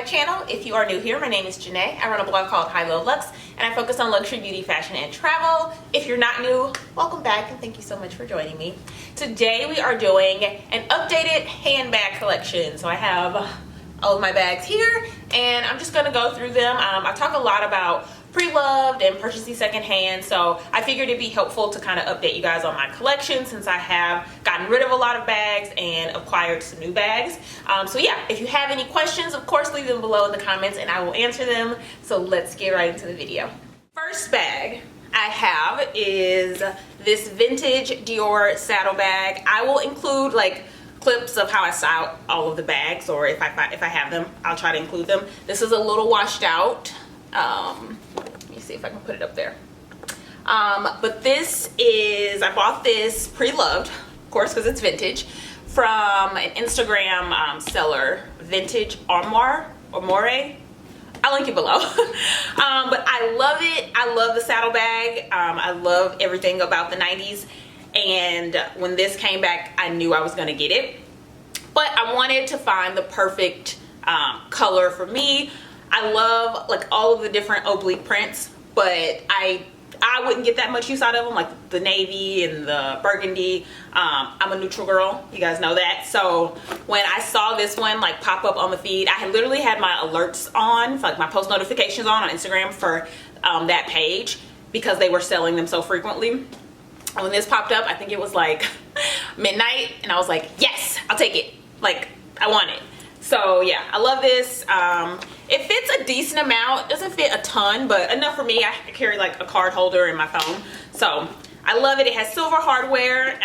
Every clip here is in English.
my channel. If you are new here, my name is Janae. I run a blog called Highlowluxxe, and I focus on luxury, beauty, fashion, and travel. If you're not new, welcome back, and thank you so much for joining me. Today we are doing an updated handbag collection. So I have all of my bags here, and I'm just gonna go through them. I talk a lot about pre-loved and purchasing secondhand, so I figured it'd be helpful to kind of update you guys on my collection since I have gotten rid of a lot of bags and acquired some new bags. So yeah, if you have any questions, of course leave them below in the comments and I will answer them. So let's get right into the video. First bag I have is this vintage Dior saddle bag. I will include like clips of how I style all of the bags, or if I have them, I'll try to include them. This is a little washed out. Let me see if I can put it up there. But this is, I bought this pre-loved, of course, because it's vintage, from an Instagram seller, Vintage Armoire. I'll link it below. But I love it. I love the saddle bag. I love everything about the 90s. And when this came back, I knew I was going to get it. But I wanted to find the perfect color for me. I love like all of the different oblique prints, but I wouldn't get that much use out of them, like the navy and the burgundy. I'm a neutral girl, you guys know that. So when I saw this one like pop up on the feed, I had literally had my alerts on, like my post notifications on Instagram for that page because they were selling them so frequently. And when this popped up, I think it was like midnight, and I was like, yes, I'll take it. Like, I want it. So yeah, I love this. It fits a decent amount. It doesn't fit a ton, but enough for me. I carry like a card holder in my phone. So I love it. It has silver hardware,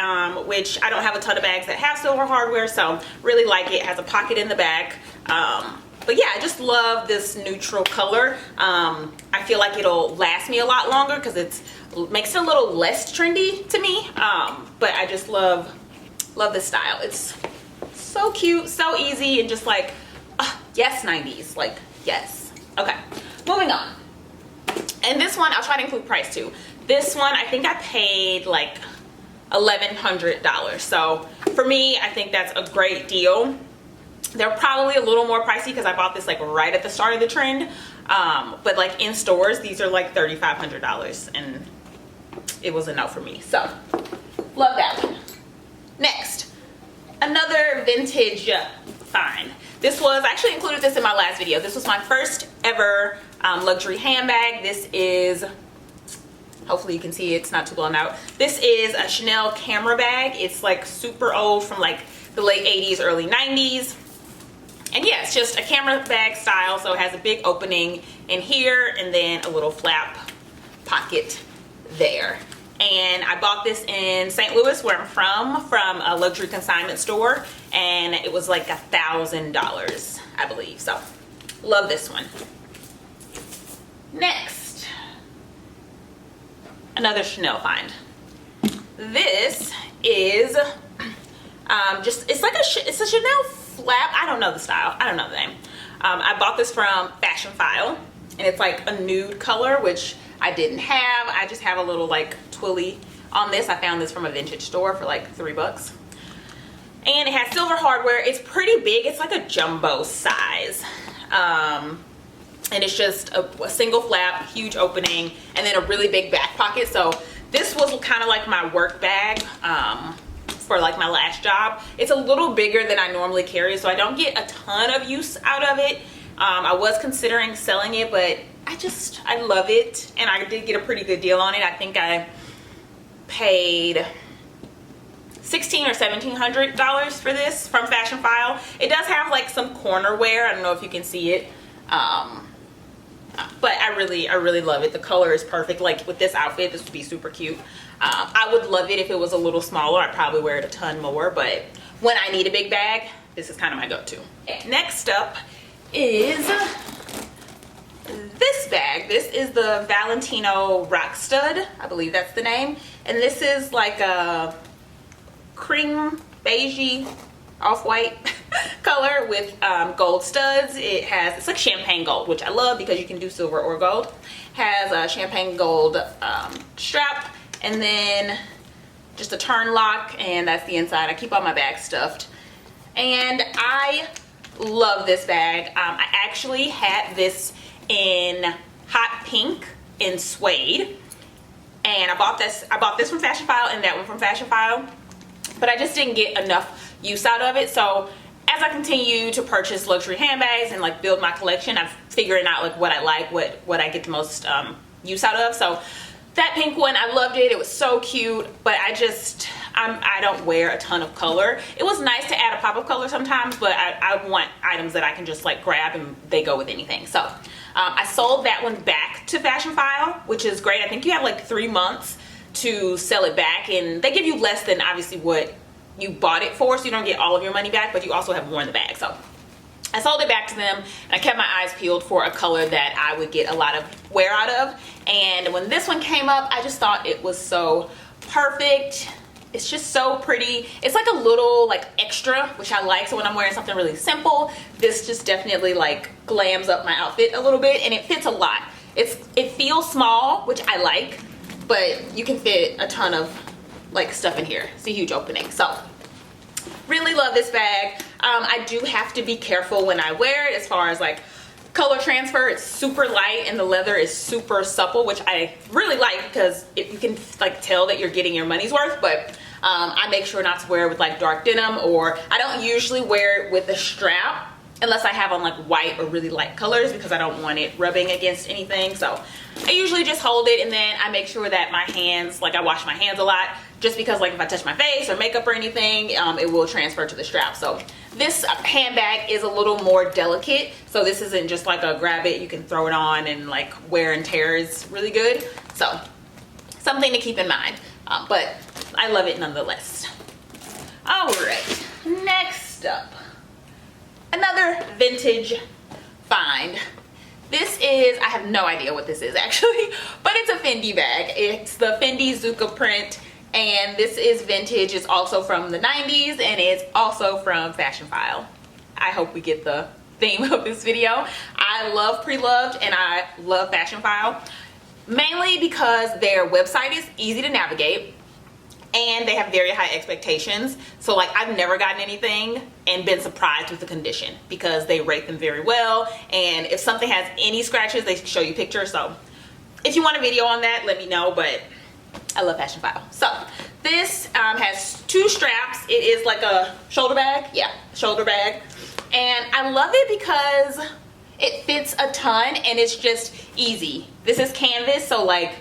which I don't have a ton of bags that have silver hardware, so really like it. It has a pocket in the back. But yeah, I just love this neutral color. I feel like it'll last me a lot longer because it makes it a little less trendy to me. But I just love this style. It's so cute, so easy, and just like, yes, 90s, like, yes. Okay, moving on. And this one, I'll try to include price too. This one, I think I paid like $1,100. So for me, I think that's a great deal. They're probably a little more pricey because I bought this like right at the start of the trend. But like in stores, these are like $3,500, and it was a no for me. So love that one. Next, another vintage find. This was, I actually included this in my last video. This was my first ever luxury handbag. This is, hopefully you can see it's not too blown out. This is a Chanel camera bag. It's like super old, from like the late 80s, early 90s. And yeah, it's just a camera bag style. So it has a big opening in here and then a little flap pocket there. And I bought this in St. Louis, where I'm from a luxury consignment store, and it was like $1,000, I believe. So love this one. Next, another Chanel find. This is it's a Chanel flap. I don't know the style. I don't know the name. I bought this from Fashion File, and it's like a nude color, which I didn't have. I just have a little like twilly on this. I found this from a vintage store for like $3. And it has silver hardware. It's pretty big. It's like a jumbo size. And it's just a single flap, huge opening, and then a really big back pocket. So this was kind of like my work bag for like my last job. It's a little bigger than I normally carry, so I don't get a ton of use out of it. I was considering selling it, but I love it, and I did get a pretty good deal on it. I think I paid $1,600 or $1,700 for this from Fashion File. It does have like some corner wear. I don't know if you can see it, but I really love it. The color is perfect. Like with this outfit, this would be super cute. I would love it if it was a little smaller. I'd probably wear it a ton more, but when I need a big bag, this is kind of my go-to. Next up is this bag. This is the Valentino Rockstud, I believe that's the name, and this is like a cream beigey off-white color with gold studs. It's like champagne gold, which I love because you can do silver or gold. Has a champagne gold strap, and then just a turn lock, and that's the inside. I keep all my bags stuffed, and I love this bag. I actually had this in hot pink in suede, and I bought this from Fashion File and that one from Fashion File, but I just didn't get enough use out of it. So as I continue to purchase luxury handbags and like build my collection, I'm figuring out like what I like, what I get the most use out of. So that pink one, I loved it. It was so cute, but I don't wear a ton of color. It was nice to add a pop of color sometimes, but I want items that I can just like grab and they go with anything. So I sold that one back to Fashion File, which is great. I think you have like 3 months to sell it back, and they give you less than obviously what you bought it for, so you don't get all of your money back, but you also have worn the bag. So I sold it back to them, and I kept my eyes peeled for a color that I would get a lot of wear out of. And when this one came up, I just thought it was so perfect. It's just so pretty. It's like a little like extra, which I like. So when I'm wearing something really simple, this just definitely like glams up my outfit a little bit, and it fits a lot. It feels small, which I like, but you can fit a ton of like stuff in here. It's a huge opening. So really love this bag. I do have to be careful when I wear it as far as like color transfer. It's super light and the leather is super supple, which I really like because you can like tell that you're getting your money's worth. But I make sure not to wear it with like dark denim, or I don't usually wear it with a strap unless I have on like white or really light colors, because I don't want it rubbing against anything. So I usually just hold it, and then I make sure that my hands, like I wash my hands a lot, just because like if I touch my face or makeup or anything, it will transfer to the strap. So this handbag is a little more delicate, so this isn't just like a grab it, you can throw it on, and like wear and tear is really good. So something to keep in mind, but I love it nonetheless. All right, next up, another vintage find. This is, I have no idea what this is actually, but it's a Fendi bag. It's the Fendi Zucca print, and this is vintage. It's also from the 90s, and it's also from Fashion File. I hope we get the theme of this video. I love Pre-Loved and I love Fashion File, mainly because their website is easy to navigate and they have very high expectations. So like I've never gotten anything and been surprised with the condition, because they rate them very well, and if something has any scratches, they show you pictures. So if you want a video on that, let me know, but I love Fashion File. So this has 2 straps. It is like a shoulder bag. Yeah, shoulder bag. And I love it because it fits a ton and it's just easy. This is canvas, so like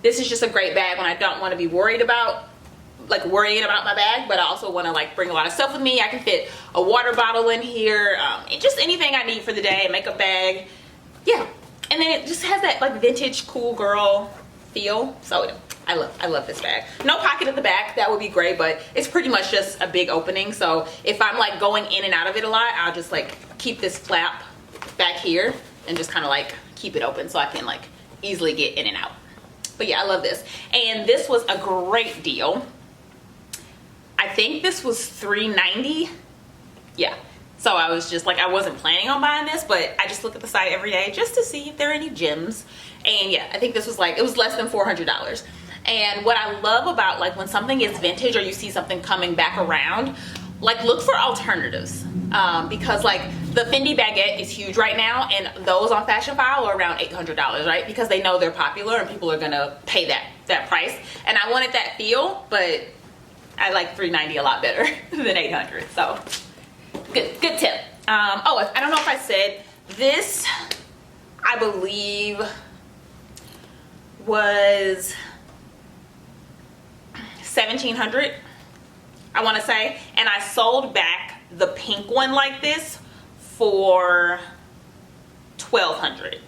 this is just a great bag when I don't want to be worrying about my bag, but I also want to like bring a lot of stuff with me. I can fit a water bottle in here, and just anything I need for the day, a makeup bag. Yeah, and then it just has that like vintage cool girl feel. So I love this bag. No pocket at the back, that would be great, but it's pretty much just a big opening. So if I'm like going in and out of it a lot, I'll just like keep this flap back here and just kind of like keep it open so I can like easily get in and out. But yeah, I love this. And this was a great deal. I think this was $3.90. Yeah. So I was just like, I wasn't planning on buying this, but I just look at the site every day just to see if there are any gems. And yeah, I think this was like, it was less than $400. And what I love about like when something is vintage or you see something coming back around, like look for alternatives, because like the Fendi baguette is huge right now, and those on Fashion File are around $800, right? Because they know they're popular and people are gonna pay that price. And I wanted that feel, but I like $3.90 a lot better than $800. So good tip. Oh, I don't know if I said this, I believe was $1,700, I want to say, and I sold back the pink one like this for $1,200.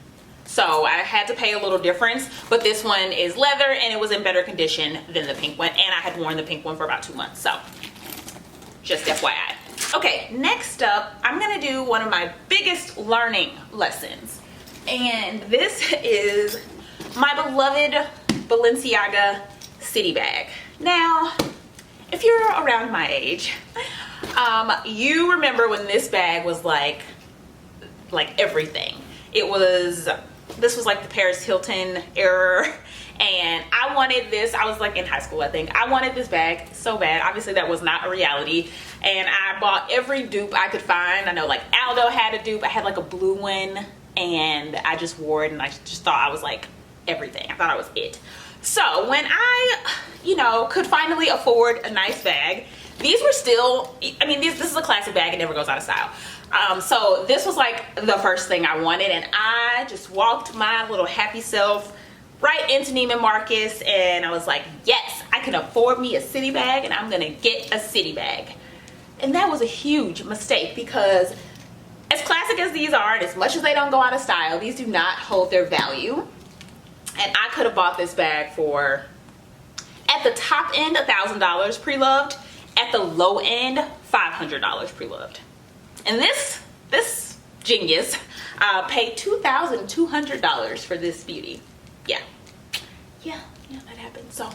So I had to pay a little difference, but this one is leather and it was in better condition than the pink one, and I had worn the pink one for about 2 months. So just FYI. Okay, next up, I'm gonna do one of my biggest learning lessons, and this is my beloved Balenciaga City Bag. Now, if you're around my age, you remember when this bag was like everything. This was like the Paris Hilton era, and I wanted this. I was like in high school, I think. I wanted this bag so bad. Obviously that was not a reality, and I bought every dupe I could find. I know like Aldo had a dupe. I had like a blue one, and I just wore it, and I just thought I was like everything. I thought I was it. So when I, you know, could finally afford a nice bag, these were still, I mean, this is a classic bag. It never goes out of style. So this was like the first thing I wanted, and I just walked my little happy self right into Neiman Marcus, and I was like, yes, I can afford me a city bag, and I'm gonna get a city bag. And that was a huge mistake, because as classic as these are, and as much as they don't go out of style, these do not hold their value. And I could have bought this bag for, at the top end, $1,000 pre-loved, at the low end, $500 pre-loved. And this genius paid $2,200 for this beauty. Yeah, that happened. So,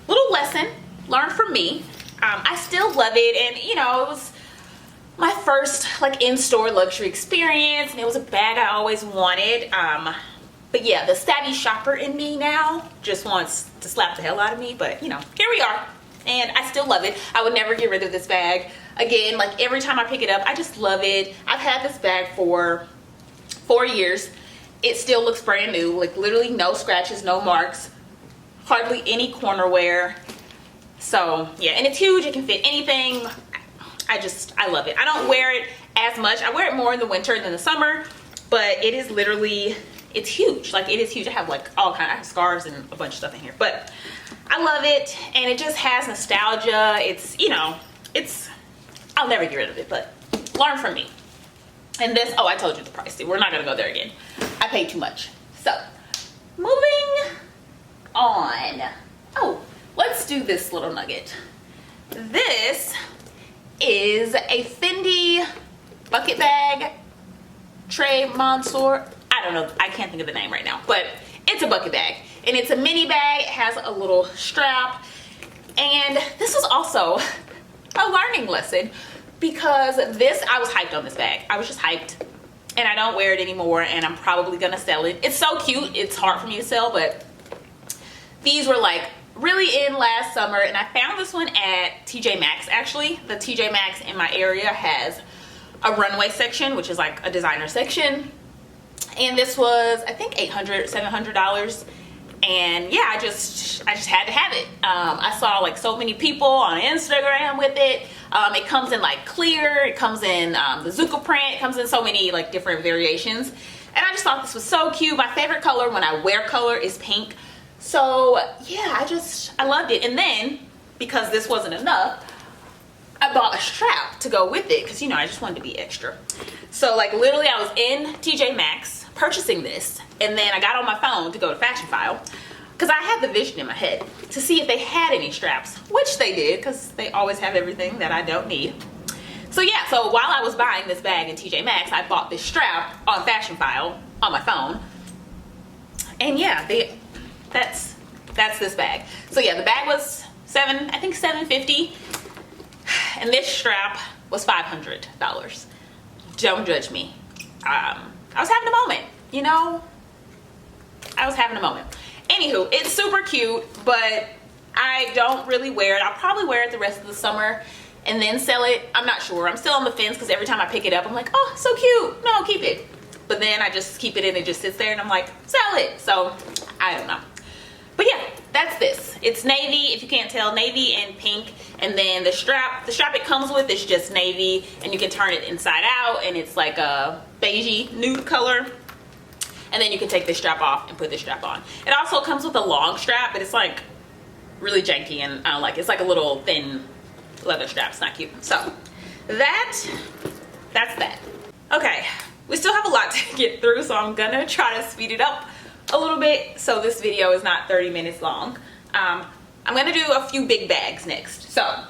little lesson learned from me. I still love it, and you know, it was my first like in-store luxury experience, and it was a bag I always wanted. But yeah, the savvy shopper in me now just wants to slap the hell out of me, but you know, here we are. And I still love it. I would never get rid of this bag. Again, like every time I pick it up, I just love it. I've had this bag for 4 years. It still looks brand new, like literally no scratches, no marks, hardly any corner wear. So yeah, and it's huge. It can fit anything. I love it. I don't wear it as much. I wear it more in the winter than the summer, but it is literally, it's huge. Like it is huge. I have like all kinds, I have scarves and a bunch of stuff in here, but I love it, and it just has nostalgia. It's, you know, it's, I'll never get rid of it, but learn from me. And this, oh, I told you the price. See, we're not gonna go there again. I paid too much. So, moving on. Oh, let's do this little nugget. This is a Fendi Bucket Bag, Trey Mansour. I don't know, I can't think of the name right now, but it's a bucket bag, and it's a mini bag. It has a little strap, and this was also a learning lesson, because this, I was hyped on this bag. I was just hyped, and I don't wear it anymore, and I'm probably gonna sell it. It's so cute. It's hard for me to sell, but these were like really in last summer, and I found this one at TJ Maxx. Actually, the TJ Maxx in my area has a runway section, which is like a designer section. And this was, I think, $800, $700. And yeah, I just had to have it. I saw like so many people on Instagram with it. It comes in like clear, it comes in the Zucca print, it comes in so many like different variations. And I just thought this was so cute. My favorite color when I wear color is pink. So yeah, I loved it. And then, because this wasn't enough, I bought a strap to go with it, because you know, I just wanted to be extra. So like literally I was in TJ Maxx purchasing this, and then I got on my phone to go to Fashion File, because I had the vision in my head to see if they had any straps, which they did, because they always have everything that I don't need. So yeah, so while I was buying this bag in TJ Maxx, I bought this strap on Fashion File on my phone. And yeah, that's this bag. So yeah, the bag was $750, and this strap was $500. Don't judge me. I was having a moment, you know? I was having a moment. Anywho, it's super cute, but I don't really wear it. I'll probably wear it the rest of the summer and then sell it. I'm not sure. I'm still on the fence, because every time I pick it up, I'm like, oh, so cute. No, keep it. But then I just keep it and it just sits there, and I'm like, sell it. So I don't know. But yeah, that's this. It's navy, if you can't tell, navy and pink. And then the strap it comes with is just navy, and you can turn it inside out, and it's like a beigey nude color. And then you can take this strap off and put this strap on. It also comes with a long strap, but it's like really janky, and I don't like it. It's like a little thin leather strap. It's not cute. So that's that. Okay, we still have a lot to get through, so I'm gonna try to speed it up a little bit so this video is not 30 minutes long. I'm gonna do a few big bags next. So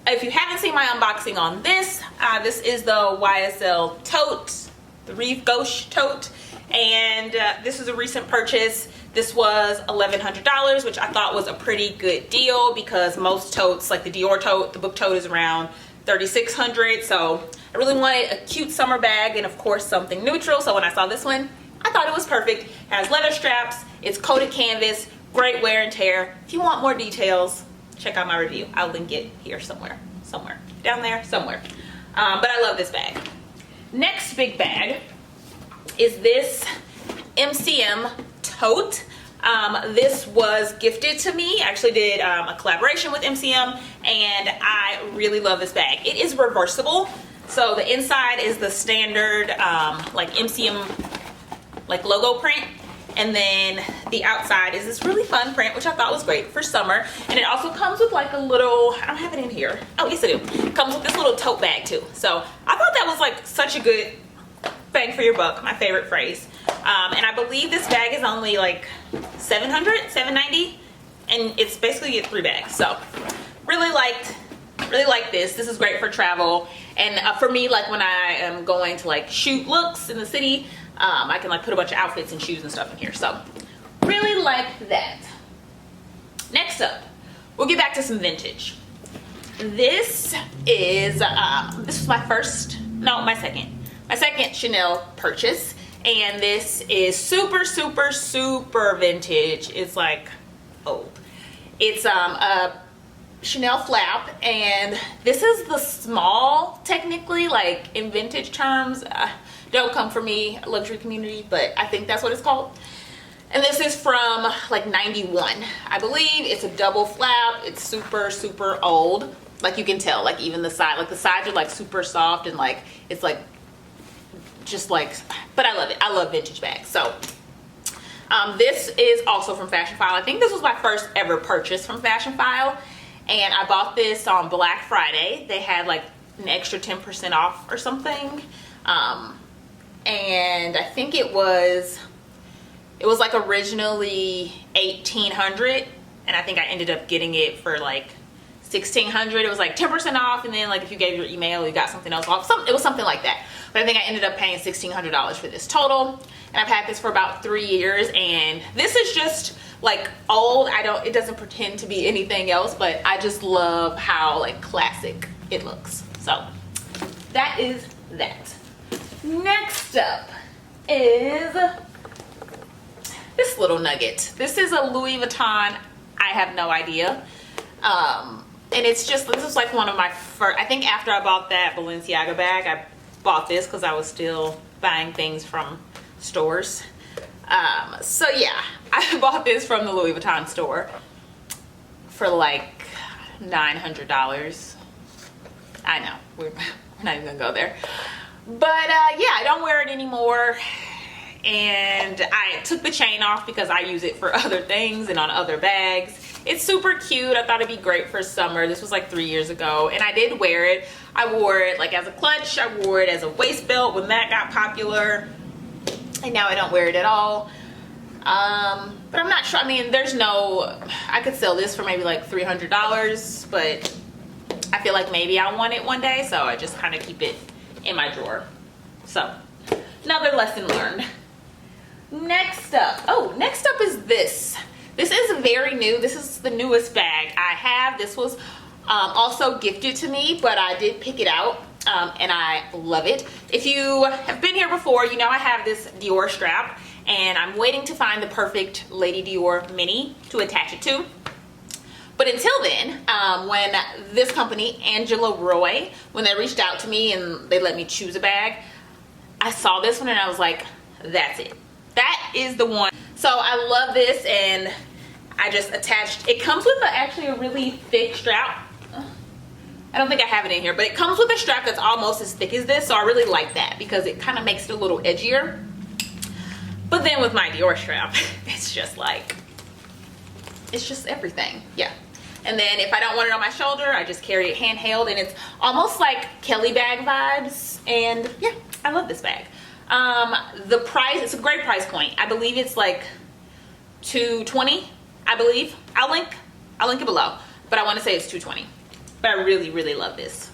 if you haven't seen my unboxing on this, this is the YSL tote, the Reef Gauche tote, and this is a recent purchase. This was $1,100, which I thought was a pretty good deal, because most totes, like the Dior tote, the book tote, is around $3,600. So I really wanted a cute summer bag, and of course something neutral. So when I saw this one, I thought it was perfect. It has leather straps, it's coated canvas, great wear and tear. If you want more details, check out my review. I'll link it here somewhere, down there, somewhere. But I love this bag. Next big bag is this MCM tote. This was gifted to me. I actually did a collaboration with MCM, and I really love this bag. It is reversible. So the inside is the standard like MCM like logo print, and then the outside is this really fun print, which I thought was great for summer. And it also comes with like a little, I don't have it in here. Oh yes I do. It comes with this little tote bag too. So I thought that was like such a good bang for your buck, my favorite phrase. And I believe this bag is only like $790, and it's basically you get 3 bags. So really like this. This is great for travel, and for me, like when I am going to like shoot looks in the city, I can like put a bunch of outfits and shoes and stuff in here. So really like that. Next up, we'll get back to some vintage. This is this was my second Chanel purchase, and this is super vintage. It's like old. It's a Chanel flap, and this is the small, technically, like in vintage terms. Don't come for me, luxury community, but I think that's what it's called. And this is from like 91, I believe. It's a double flap. It's super old. Like you can tell, like even the side, like the sides are like super soft, and like it's like just like, but I love it. I love vintage bags. So this is also from Fashion File. I think this was my first ever purchase from Fashion File, and I bought this on Black Friday. They had like an extra 10% off or something, and I think it was like originally $1,800, and I think I ended up getting it for like $1,600. It was like 10% off, and then like if you gave your email, you got something else off. It was something like that. But I think I ended up paying $1,600 for this total, and I've had this for about 3 years, and this is just like old. It doesn't pretend to be anything else, but I just love how like classic it looks. So that is that. Next up is this little nugget. This is a Louis Vuitton. I have no idea. And it's just, this is like one of my first, I think after I bought that Balenciaga bag, I bought this because I was still buying things from stores. So yeah, I bought this from the Louis Vuitton store for like $900. I know, we're not even gonna go there. But yeah, I don't wear it anymore. And I took the chain off because I use it for other things and on other bags. It's super cute. I thought it'd be great for summer. This was like 3 years ago, and I did wear it. I wore it like as a clutch. I wore it as a waist belt when that got popular, and now I don't wear it at all. But I'm not sure. I mean, I could sell this for maybe like $300, but I feel like maybe I want it one day, so I just kind of keep it in my drawer. So another lesson learned. Next up is this. This is very new. This is the newest bag I have. This was also gifted to me, but I did pick it out, and I love it. If you have been here before, you know I have this Dior strap, and I'm waiting to find the perfect Lady Dior mini to attach it to. But until then, when this company, Angela Roy, when they reached out to me and they let me choose a bag, I saw this one and I was like, that's it. That is the one. So I love this, and I just attached, it comes with actually a really thick strap. I don't think I have it in here, but it comes with a strap that's almost as thick as this, so I really like that because it kind of makes it a little edgier. But then with my Dior strap, it's just like, it's just everything. Yeah. And then if I don't want it on my shoulder, I just carry it handheld, and it's almost like Kelly bag vibes. And yeah, I love this bag. The price, it's a great price point. I believe it's like $220, I believe. I'll link it below, but I want to say it's $220. But I really love this.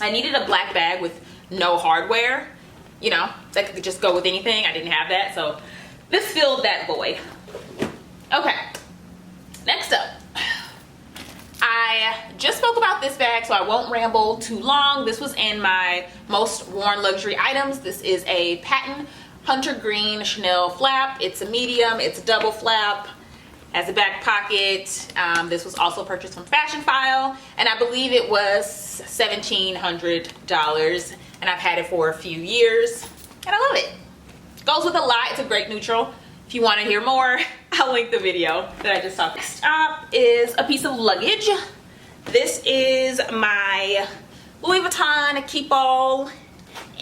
I needed a black bag with no hardware, you know, that could just go with anything. I didn't have that, so this filled that void. Okay, next up. I just spoke about this bag, so I won't ramble too long. This was in my most worn luxury items. This is a patent hunter green Chanel flap. It's a medium, it's a double flap, has a back pocket. This was also purchased from Fashion File, and I believe it was $1,700, and I've had it for a few years, and I love it. Goes with a lot. It's a great neutral. If you want to hear more, I'll link the video that I just saw. Next up is a piece of luggage. This is my Louis Vuitton Keepall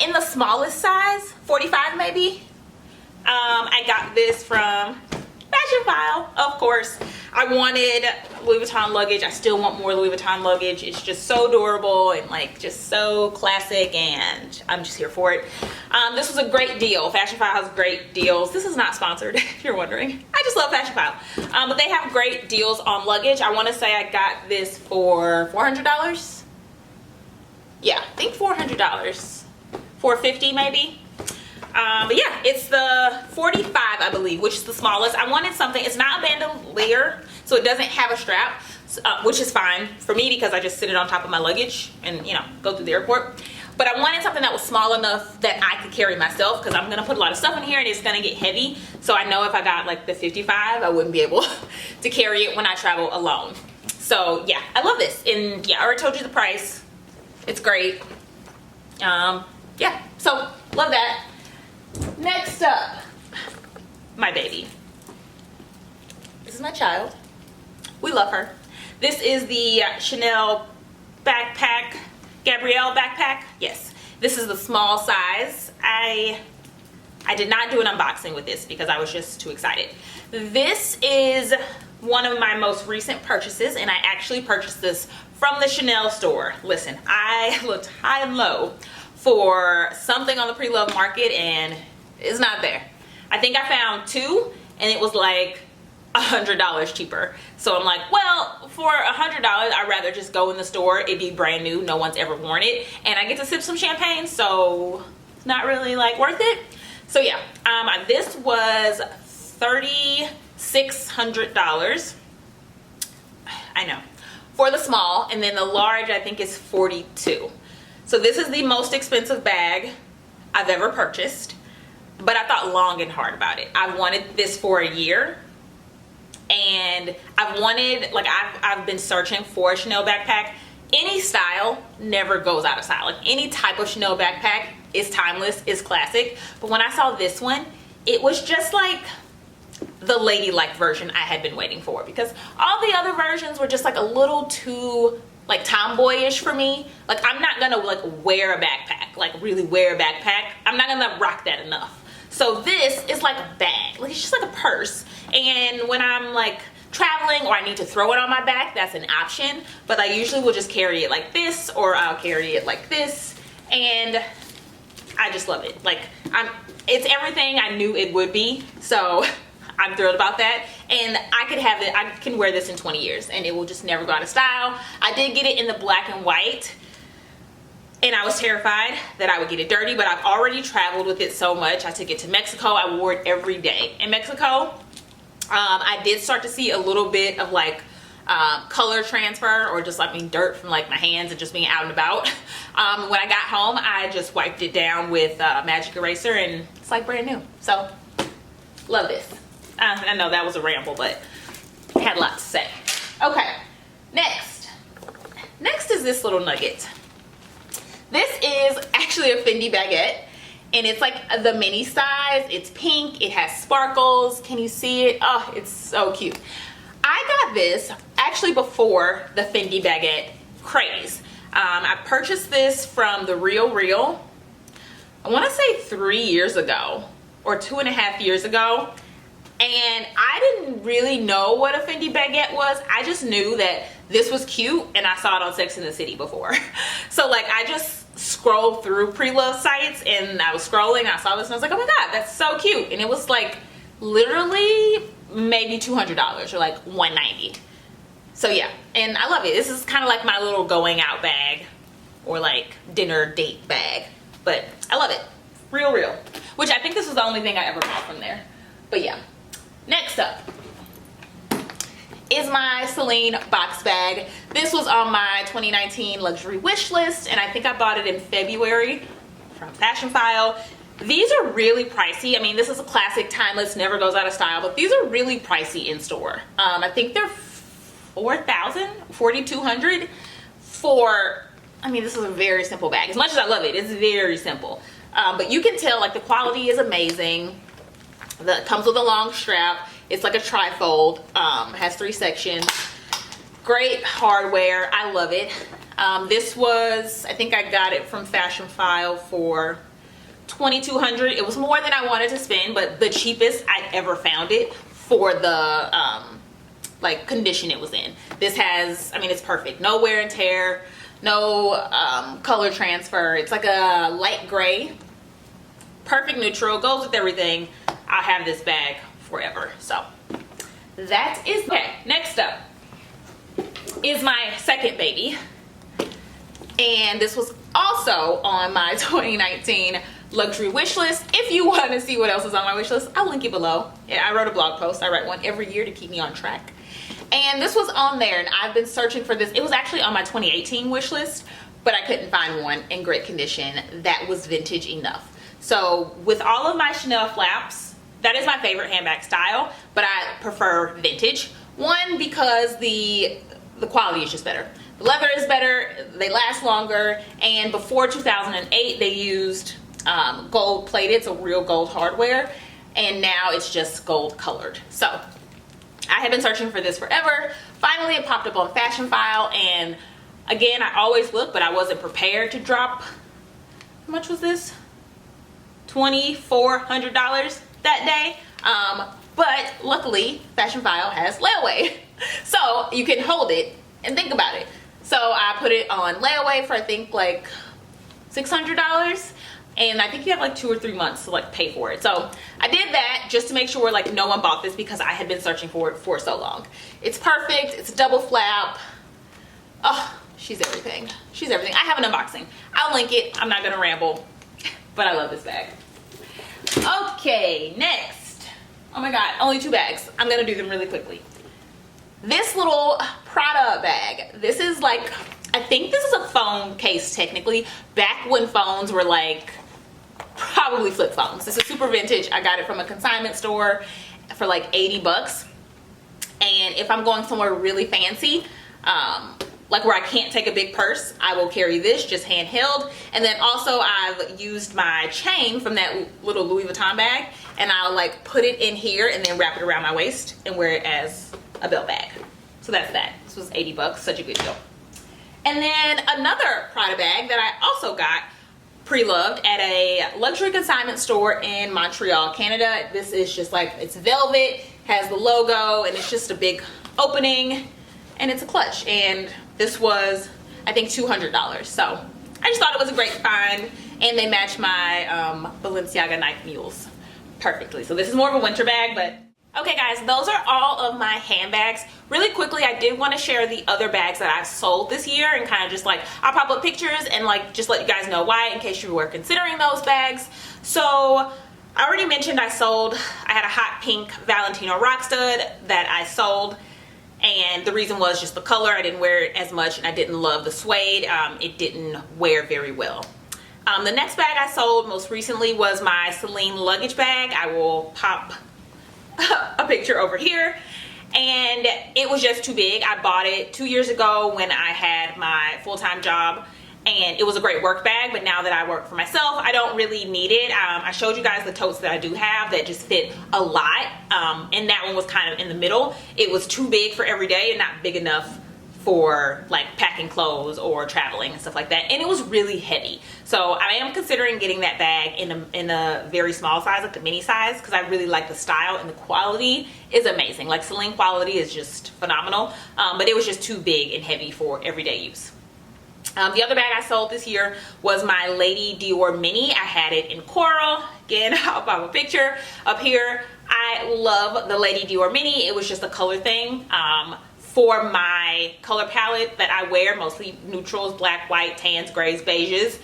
in the smallest size, 45 maybe. I got this from Fashion File, of course. I wanted Louis Vuitton luggage. I still want more Louis Vuitton luggage. It's just so adorable and like just so classic, and I'm just here for it. This was a great deal. Fashion File has great deals. This is not sponsored, if you're wondering. I just love Fashion File. But they have great deals on luggage. I want to say I got this for $400. Yeah, I think $400. $450 maybe. But yeah, it's the 45, I believe, which is the smallest. I wanted something, it's not a bandolier, so it doesn't have a strap, which is fine for me because I just sit it on top of my luggage and, you know, go through the airport. But I wanted something that was small enough that I could carry myself, because I'm going to put a lot of stuff in here and it's going to get heavy. So I know if I got like the 55, I wouldn't be able to carry it when I travel alone. So yeah, I love this. And yeah, I already told you the price. It's great. Yeah, so love that. Next up, my baby. This is my child. We love her. This is the Chanel backpack, Gabrielle backpack. Yes, this is the small size. I did not do an unboxing with this because I was just too excited. This is one of my most recent purchases, and I actually purchased this from the Chanel store. Listen, I looked high and low for something on the pre-loved market and it's not there. I think I found two and it was like $100 cheaper. So I'm like, well, for $100, I'd rather just go in the store. It'd be brand new. No one's ever worn it. And I get to sip some champagne, so it's not really like worth it. So yeah, this was $3,600. I know. For the small, and then the large I think is $42. So this is the most expensive bag I've ever purchased, but I thought long and hard about it. I wanted this for a year, and I've been searching for a Chanel backpack. Any style never goes out of style. Like any type of Chanel backpack is timeless, is classic. But when I saw this one, it was just like the ladylike version I had been waiting for, because all the other versions were just like a little too like tomboyish for me. Like I'm not gonna like wear a backpack, like really wear a backpack. I'm not gonna rock that enough. So this is like a bag, like it's just like a purse. And when I'm like traveling or I need to throw it on my back, that's an option. But I usually will just carry it like this, or I'll carry it like this. And I just love it. Like it's everything I knew it would be. So I'm thrilled about that, and I can wear this in 20 years and it will just never go out of style. I did get it in the black and white, and I was terrified that I would get it dirty, but I've already traveled with it so much. I took it to Mexico. I wore it every day in Mexico. I did start to see a little bit of like color transfer, or just like being dirt from like my hands and just being out and about. When I got home, I just wiped it down with magic eraser and it's like brand new. So love this. I know that was a ramble, but I had a lot to say. Okay, next is this little nugget. This is actually a Fendi baguette, and it's like the mini size. It's pink, it has sparkles. Can you see it? Oh, it's so cute. I got this actually before the Fendi baguette craze. I purchased this from the Real, I want to say 3 years ago or 2.5 years ago. And I didn't really know what a Fendi baguette was. I just knew that this was cute, and I saw it on Sex and the City before. So like I just scrolled through pre-love sites, and I was scrolling, and I saw this and I was like, oh my god, that's so cute. And it was like literally maybe $200 or like $190. So yeah, and I love it. This is kind of like my little going out bag, or like dinner date bag. But I love it. Real. Which I think this was the only thing I ever bought from there. But yeah. Next up is my Celine box bag. This was on my 2019 luxury wish list, and I think I bought it in February from Fashion File. These are really pricey. I mean, this is a classic, timeless, never goes out of style, but these are really pricey in store. I think they're $4,200 for, I mean, this is a very simple bag. As much as I love it, it's very simple. But you can tell, like, the quality is amazing. It comes with a long strap. It's like a trifold. Has 3 sections. Great hardware. I love it. This was, I think I got it from Fashion File for $2,200. It was more than I wanted to spend, but the cheapest I'd ever found it for the like condition it was in. This has, I mean, it's perfect. No wear and tear, no color transfer. It's like a light gray, perfect neutral, goes with everything. I'll have this bag forever. So that is, okay, next up is my second baby. And this was also on my 2019 luxury wish list. If you want to see what else is on my wish list, I'll link it below. Yeah, I wrote a blog post. I write one every year to keep me on track. And this was on there, and I've been searching for this. It was actually on my 2018 wish list, but I couldn't find one in great condition that was vintage enough. So with all of my Chanel flaps, that is my favorite handbag style, but I prefer vintage. One, because the quality is just better. The leather is better, they last longer, and before 2008 they used gold plated, so real gold hardware, and now it's just gold colored. So I have been searching for this forever. Finally it popped up on Fashion File, and again, I always look, but I wasn't prepared to drop, how much was this? $2,400 that day. But luckily Fashion File has layaway, so you can hold it and think about it. So I put it on layaway for I think like $600, and I think you have like 2 or 3 months to like pay for it. So I did that just to make sure like no one bought this, because I had been searching for it for so long. It's perfect. It's a double flap. Oh, she's everything. She's everything. I have an unboxing. I'll link it. I'm not gonna ramble, but I love this bag. Okay, next. Oh my God, only 2 bags. I'm gonna do them really quickly. This little Prada bag. This is like, I think this is a phone case technically, back when phones were like probably flip phones. This is super vintage. I got it from a consignment store for like 80 bucks. And if I'm going somewhere really fancy, like where I can't take a big purse, I will carry this just handheld. And then also I've used my chain from that little Louis Vuitton bag, and I'll like put it in here and then wrap it around my waist and wear it as a belt bag. So that's that. This was 80 bucks, such a good deal. And then another Prada bag that I also got pre-loved at a luxury consignment store in Montreal, Canada. This is just like, it's velvet, has the logo, and it's just a big opening, and it's a clutch. And this was, I think, $200. So I just thought it was a great find, and they match my Balenciaga Night Mules perfectly. So this is more of a winter bag, but okay guys, those are all of my handbags. Really quickly, I did want to share the other bags that I've sold this year, and kind of just like, I'll pop up pictures and like just let you guys know why, in case you were considering those bags. So I already mentioned I had a hot pink Valentino Rockstud that I sold, and the reason was just the color. I didn't wear it as much, and I didn't love the suede. It didn't wear very well. The next bag I sold most recently was my Celine luggage bag. I will pop a picture over here, and it was just too big. I bought it 2 years ago when I had my full-time job, and it was a great work bag, but now that I work for myself, I don't really need it. I showed you guys the totes that I do have that just fit a lot, and that one was kind of in the middle. It was too big for every day and not big enough for like packing clothes or traveling and stuff like that, and it was really heavy. So I am considering getting that bag in a very small size, like the mini size, because I really like the style, and the quality is amazing. Like Celine quality is just phenomenal, but it was just too big and heavy for everyday use. The other bag I sold this year was my Lady Dior Mini. I had it in coral. Again, I'll pop a picture up here. I love the Lady Dior Mini. It was just a color thing. For my color palette that I wear, mostly neutrals, black, white, tans, grays, beiges,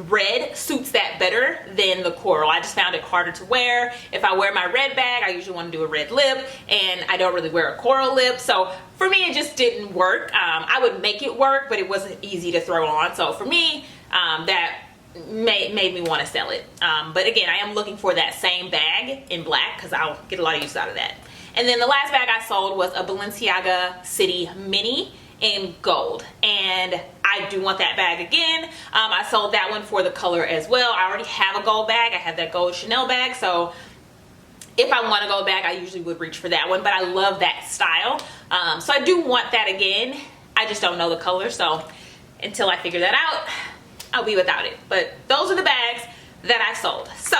red suits that better than the coral. I just found it harder to wear. If I wear my red bag, I usually want to do a red lip, and I don't really wear a coral lip. So for me, it just didn't work. I would make it work, but it wasn't easy to throw on. So for me, that made me want to sell it. But again, I am looking for that same bag in black because I'll get a lot of use out of that. And then the last bag I sold was a Balenciaga City Mini in gold, and I do want that bag again. I sold that one for the color as well. I already have a gold bag. I have that gold Chanel bag, so if I want a gold bag, I usually would reach for that one, but I love that style. So I do want that again. I just don't know the color, so until I figure that out, I'll be without it. But those are the bags that I sold. So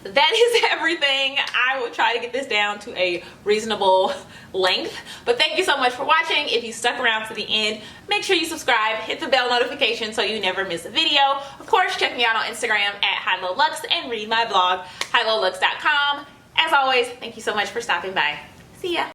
that is everything. I will try to get this down to a reasonable length. But thank you so much for watching. If you stuck around to the end, make sure you subscribe, hit the bell notification so you never miss a video. Of course, check me out on Instagram at Highlowluxxe and read my blog, highlowluxxe.com. As always, thank you so much for stopping by. See ya.